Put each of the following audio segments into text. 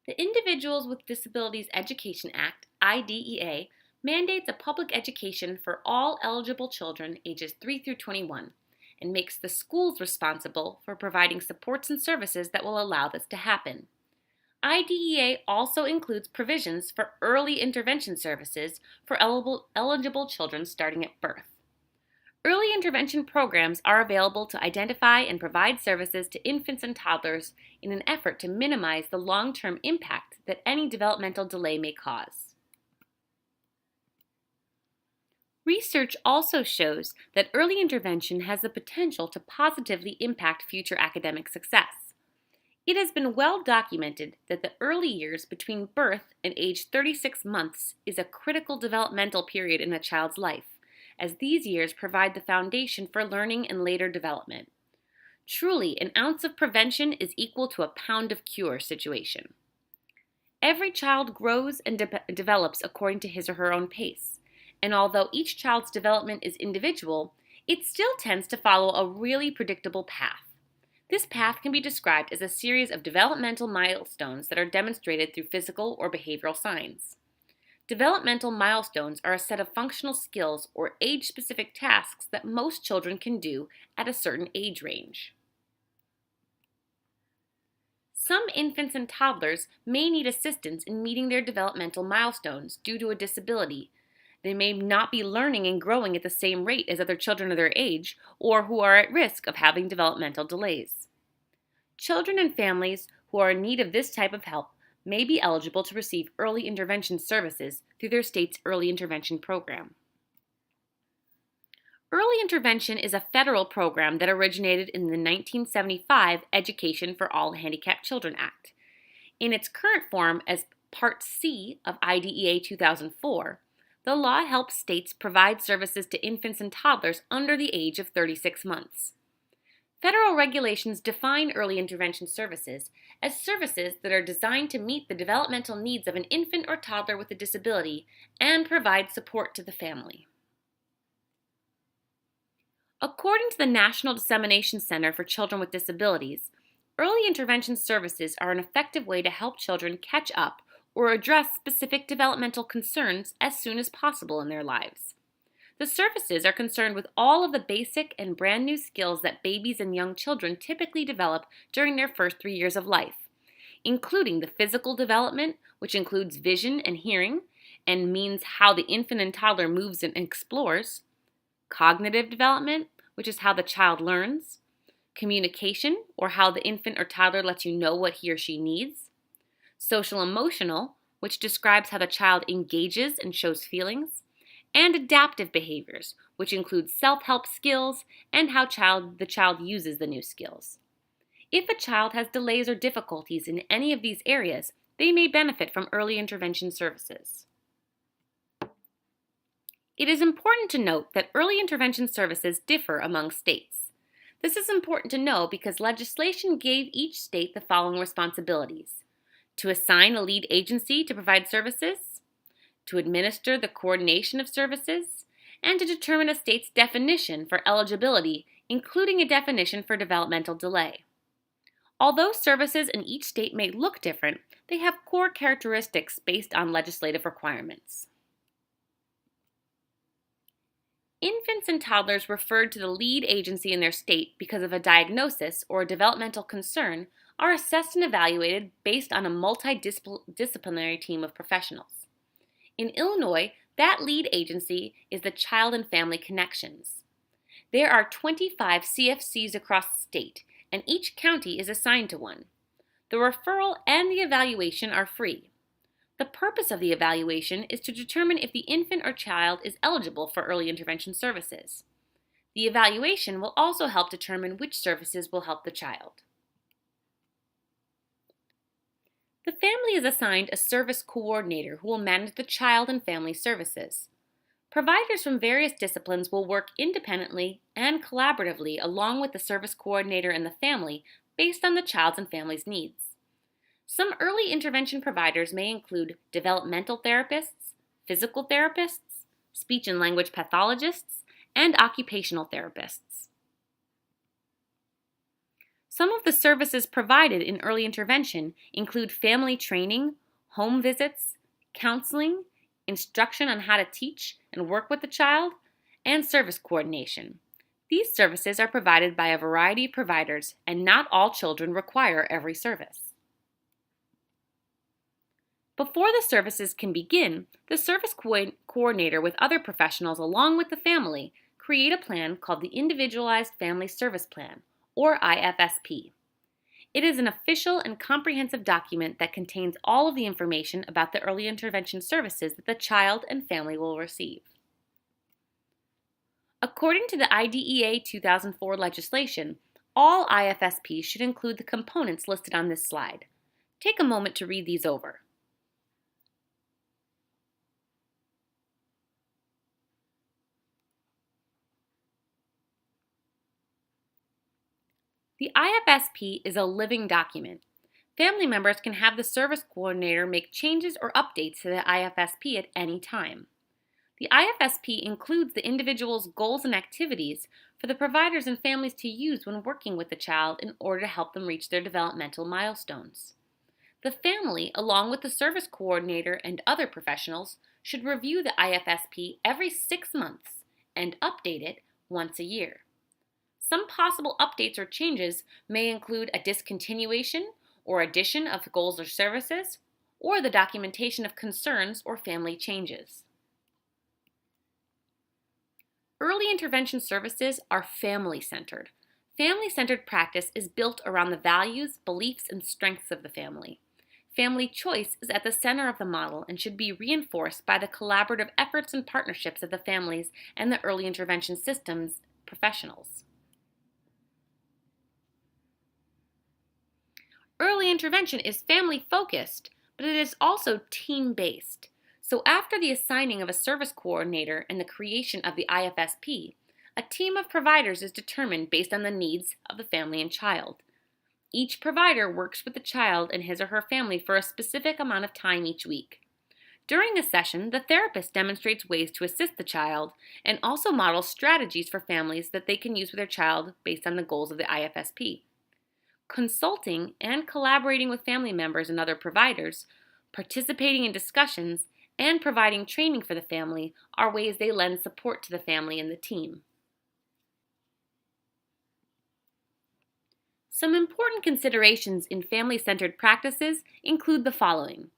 The Individuals with Disabilities Education Act, IDEA, mandates a public education for all eligible children ages 3 through 21 and makes the schools responsible for providing supports and services that will allow this to happen. IDEA also includes provisions for early intervention services for eligible children starting at birth. Early intervention programs are available to identify and provide services to infants and toddlers in an effort to minimize the long-term impact that any developmental delay may cause. Research also shows that early intervention has the potential to positively impact future academic success. It has been well documented that the early years between birth and age 36 months is a critical developmental period in a child's life, as these years provide the foundation for learning and later development. Truly, an ounce of prevention is equal to a pound of cure situation. Every child grows and develops according to his or her own pace, and although each child's development is individual, it still tends to follow a really predictable path. This path can be described as a series of developmental milestones that are demonstrated through physical or behavioral signs. Developmental milestones are a set of functional skills or age-specific tasks that most children can do at a certain age range. Some infants and toddlers may need assistance in meeting their developmental milestones due to a disability. They may not be learning and growing at the same rate as other children of their age, or who are at risk of having developmental delays. Children and families who are in need of this type of help may be eligible to receive early intervention services through their state's early intervention program. Early intervention is a federal program that originated in the 1975 Education for All Handicapped Children Act. In its current form as Part C of IDEA 2004, the law helps states provide services to infants and toddlers under the age of 36 months. Federal regulations define early intervention services as services that are designed to meet the developmental needs of an infant or toddler with a disability and provide support to the family. According to the National Dissemination Center for Children with Disabilities, early intervention services are an effective way to help children catch up or address specific developmental concerns as soon as possible in their lives. The services are concerned with all of the basic and brand new skills that babies and young children typically develop during their first 3 years of life, including the physical development, which includes vision and hearing, and means how the infant and toddler moves and explores, cognitive development, which is how the child learns, communication, or how the infant or toddler lets you know what he or she needs, social emotional, which describes how the child engages and shows feelings, and adaptive behaviors, which include self-help skills and how the child uses the new skills. If a child has delays or difficulties in any of these areas, they may benefit from early intervention services. It is important to note that early intervention services differ among states. This is important to know because legislation gave each state the following responsibilities: to assign a lead agency to provide services, to administer the coordination of services, and to determine a state's definition for eligibility, including a definition for developmental delay. Although services in each state may look different, they have core characteristics based on legislative requirements. Infants and toddlers referred to the lead agency in their state because of a diagnosis or a developmental concern are assessed and evaluated based on a multidisciplinary team of professionals. In Illinois, that lead agency is the Child and Family Connections. There are 25 CFCs across the state, and each county is assigned to one. The referral and the evaluation are free. The purpose of the evaluation is to determine if the infant or child is eligible for early intervention services. The evaluation will also help determine which services will help the child. The family is assigned a service coordinator who will manage the child and family services. Providers from various disciplines will work independently and collaboratively along with the service coordinator and the family based on the child's and family's needs. Some early intervention providers may include developmental therapists, physical therapists, speech and language pathologists, and occupational therapists. Some of the services provided in early intervention include family training, home visits, counseling, instruction on how to teach and work with the child, and service coordination. These services are provided by a variety of providers, and not all children require every service. Before the services can begin, the service coordinator with other professionals along with the family create a plan called the Individualized Family Service Plan, or IFSP. It is an official and comprehensive document that contains all of the information about the early intervention services that the child and family will receive. According to the IDEA 2004 legislation, all IFSPs should include the components listed on this slide. Take a moment to read these over. The IFSP is a living document. Family members can have the service coordinator make changes or updates to the IFSP at any time. The IFSP includes the individual's goals and activities for the providers and families to use when working with the child in order to help them reach their developmental milestones. The family, along with the service coordinator and other professionals, should review the IFSP every 6 months and update it once a year. Some possible updates or changes may include a discontinuation or addition of goals or services, or the documentation of concerns or family changes. Early intervention services are family-centered. Family-centered practice is built around the values, beliefs, and strengths of the family. Family choice is at the center of the model and should be reinforced by the collaborative efforts and partnerships of the families and the early intervention systems professionals. Early intervention is family-focused, but it is also team-based. So after the assigning of a service coordinator and the creation of the IFSP, a team of providers is determined based on the needs of the family and child. Each provider works with the child and his or her family for a specific amount of time each week. During a session, the therapist demonstrates ways to assist the child and also models strategies for families that they can use with their child based on the goals of the IFSP. Consulting and collaborating with family members and other providers, participating in discussions, and providing training for the family are ways they lend support to the family and the team. Some important considerations in family-centered practices include the following.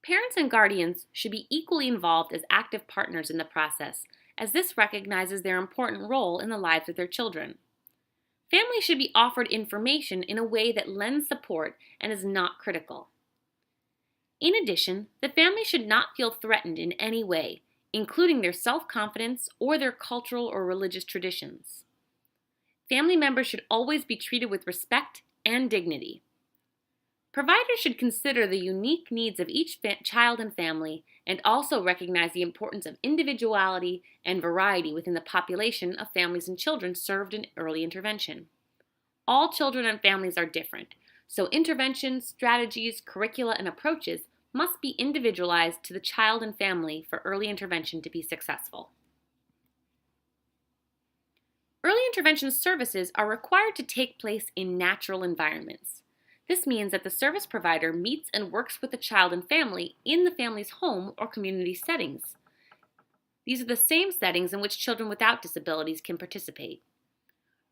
Parents and guardians should be equally involved as active partners in the process, as this recognizes their important role in the lives of their children. Families should be offered information in a way that lends support and is not critical. In addition, the family should not feel threatened in any way, including their self-confidence or their cultural or religious traditions. Family members should always be treated with respect and dignity. Providers should consider the unique needs of each child and family and also recognize the importance of individuality and variety within the population of families and children served in early intervention. All children and families are different, so interventions, strategies, curricula, and approaches must be individualized to the child and family for early intervention to be successful. Early intervention services are required to take place in natural environments. This means that the service provider meets and works with the child and family in the family's home or community settings. These are the same settings in which children without disabilities can participate.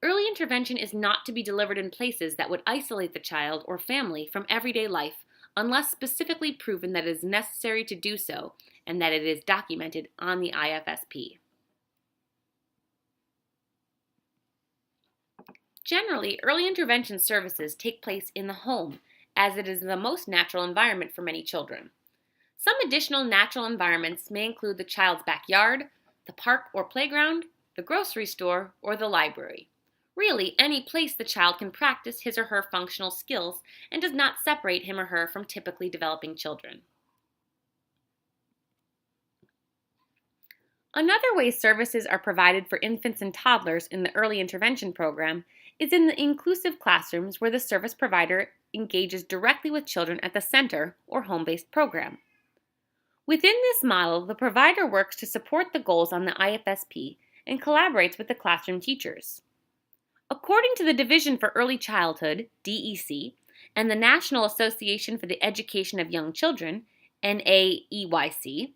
Early intervention is not to be delivered in places that would isolate the child or family from everyday life unless specifically proven that it is necessary to do so and that it is documented on the IFSP. Generally, early intervention services take place in the home, as it is the most natural environment for many children. Some additional natural environments may include the child's backyard, the park or playground, the grocery store, or the library. Really, any place the child can practice his or her functional skills and does not separate him or her from typically developing children. Another way services are provided for infants and toddlers in the early intervention program is in the inclusive classrooms where the service provider engages directly with children at the center or home-based program. Within this model, the provider works to support the goals on the IFSP and collaborates with the classroom teachers. According to the Division for Early Childhood, DEC, and the National Association for the Education of Young Children, NAEYC,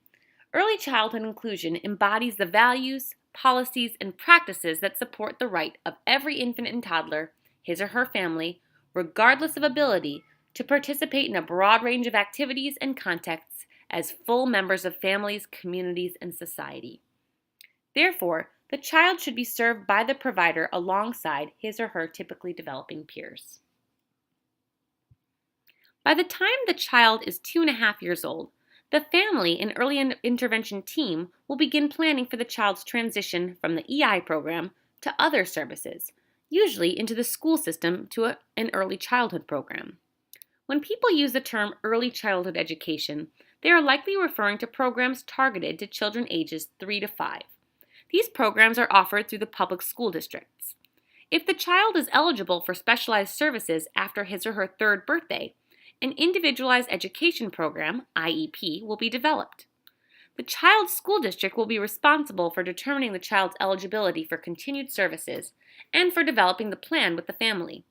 early childhood inclusion embodies the values, policies, and practices that support the right of every infant and toddler, his or her family, regardless of ability, to participate in a broad range of activities and contexts as full members of families, communities, and society. Therefore, the child should be served by the provider alongside his or her typically developing peers. By the time the child is 2.5 years old, the family and early intervention team will begin planning for the child's transition from the EI program to other services, usually into the school system to an early childhood program. When people use the term early childhood education, they are likely referring to programs targeted to children ages 3 to 5. These programs are offered through the public school districts. If the child is eligible for specialized services after his or her 3rd birthday, an individualized education program, IEP, will be developed. The child's school district will be responsible for determining the child's eligibility for continued services and for developing the plan with the family.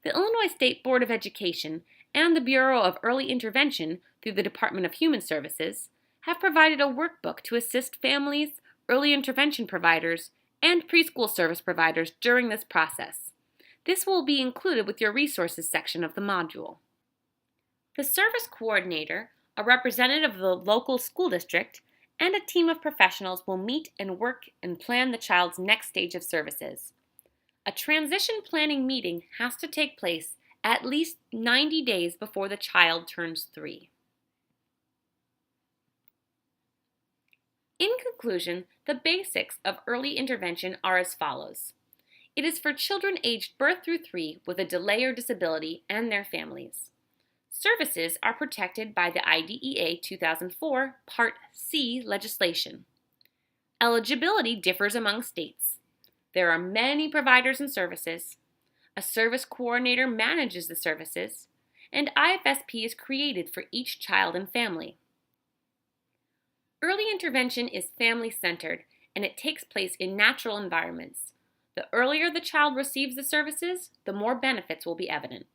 The Illinois State Board of Education and the Bureau of Early Intervention through the Department of Human Services have provided a workbook to assist families, early intervention providers, and preschool service providers during this process. This will be included with your resources section of the module. The service coordinator, a representative of the local school district, and a team of professionals will meet and work and plan the child's next stage of services. A transition planning meeting has to take place at least 90 days before the child turns 3. In conclusion, the basics of early intervention are as follows. It is for children aged birth through 3 with a delay or disability and their families. Services are protected by the IDEA 2004 Part C legislation. Eligibility differs among states. There are many providers and services. A service coordinator manages the services, and IFSP is created for each child and family. Early intervention is family-centered, and it takes place in natural environments. The earlier the child receives the services, the more benefits will be evident.